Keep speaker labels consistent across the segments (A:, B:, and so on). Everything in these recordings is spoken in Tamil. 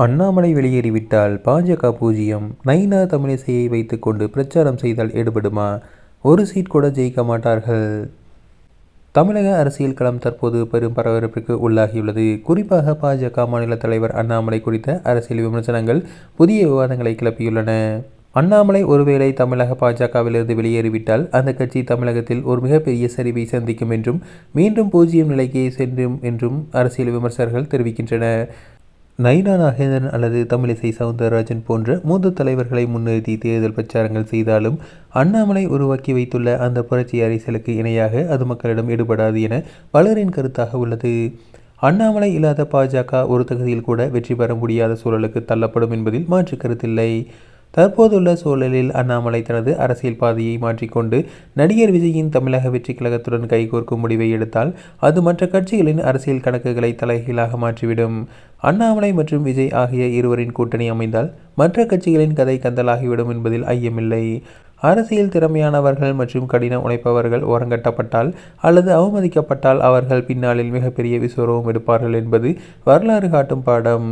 A: அண்ணாமலை வெளியேறிவிட்டால் பாஜக பூஜ்ஜியம். நைனா தமிழிசையை வைத்துக்கொண்டு பிரச்சாரம் செய்தால் எடுபடுமா? ஒரு சீட் கூட ஜெயிக்க மாட்டார்கள். தமிழக அரசியல் களம் தற்போது பெரும் பரபரப்பிற்கு உள்ளாகியுள்ளது. குறிப்பாக பாஜக மாநில தலைவர் அண்ணாமலை குறித்த அரசியல் விமர்சனங்கள் புதிய விவாதங்களை கிளப்பியுள்ளன. அண்ணாமலை ஒருவேளை தமிழக பாஜகவிலிருந்து வெளியேறிவிட்டால் அந்த கட்சி தமிழகத்தில் ஒரு மிகப்பெரிய சரிவை சந்திக்கும் என்றும் மீண்டும் பூஜ்ஜியம் நிலைக்கே சென்றும் என்றும் அரசியல் விமர்சகர்கள் தெரிவிக்கின்றனர். நைனா நாகேந்திரன் அல்லது தமிழிசை சவுந்தரராஜன் போன்ற மூத்த தலைவர்களை முன்னிறுத்தி தேர்தல் பிரச்சாரங்கள் செய்தாலும் அண்ணாமலை உருவாக்கி வைத்துள்ள அந்த புரட்சி அரசியலுக்கு இணையாக அது மக்களிடம் எடுபடாது என பலரின் கருத்தாக உள்ளது. அண்ணாமலை இல்லாத பாஜக ஒரு தொகுதியில் கூட வெற்றி பெற முடியாத சூழலுக்கு தள்ளப்படும் என்பதில் மாற்று கருத்தில்லை. தற்போதுள்ள சூழலில் அண்ணாமலை தனது அரசியல் பாதையை மாற்றிக்கொண்டு நடிகர் விஜயின் தமிழக வெற்றி கழகத்துடன் கைகோர்க்கும் முடிவை எடுத்தால் அது மற்ற கட்சிகளின் அரசியல் கணக்குகளை தலைகீழாக மாற்றிவிடும். அண்ணாமலை மற்றும் விஜய் ஆகிய இருவரின் கூட்டணி அமைந்தால் மற்ற கட்சிகளின் கதை கந்தலாகிவிடும் என்பதில் ஐயமில்லை. அரசியல் திறமையானவர்கள் மற்றும் கடின உழைப்பவர்கள் ஓரங்கட்டப்பட்டால் அல்லது அவமதிக்கப்பட்டால் அவர்கள் பின்னாளில் மிகப்பெரிய விஸ்வரூபம் எடுப்பார்கள் என்பது வரலாறு காட்டும் பாடம்.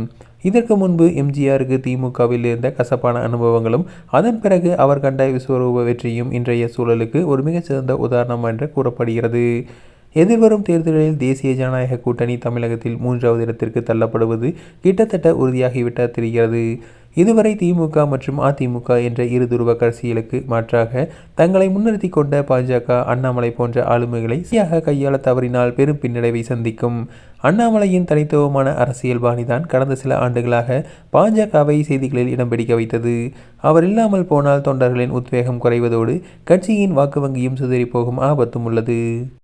A: இதற்கு முன்பு எம்ஜிஆருக்கு திமுகவில் இருந்த கசப்பான அனுபவங்களும் அதன் பிறகு அவர் கண்ட விஸ்வரூப வெற்றியும் இன்றைய சூழலுக்கு ஒரு மிகச்சிறந்த உதாரணம் என்று கூறப்படுகிறது. எதிர்வரும் தேர்தலில் தேசிய ஜனநாயக கூட்டணி தமிழகத்தில் 3வது இடத்திற்கு தள்ளப்படுவது கிட்டத்தட்ட உறுதியாகிவிட்ட தெரிகிறது. இதுவரை திமுக மற்றும் அதிமுக என்ற இரு துருவ அரசியலுக்கு மாற்றாக தங்களை முன்னிறுத்தி கொண்ட பாஜக அண்ணாமலை போன்ற ஆளுமைகளை சரியாக கையாள தவறினால் பெரும் பின்னடைவை சந்திக்கும். அண்ணாமலையின் தனித்துவமான அரசியல் பாணிதான் கடந்த சில ஆண்டுகளாக பாஜகவை செய்திகளில் இடம் பிடிக்க வைத்தது. அவர் இல்லாமல் போனால் தொண்டர்களின் உத்வேகம் குறைவதோடு கட்சியின் வாக்கு வங்கியும் சிதறி போகும் ஆபத்தும் உள்ளது.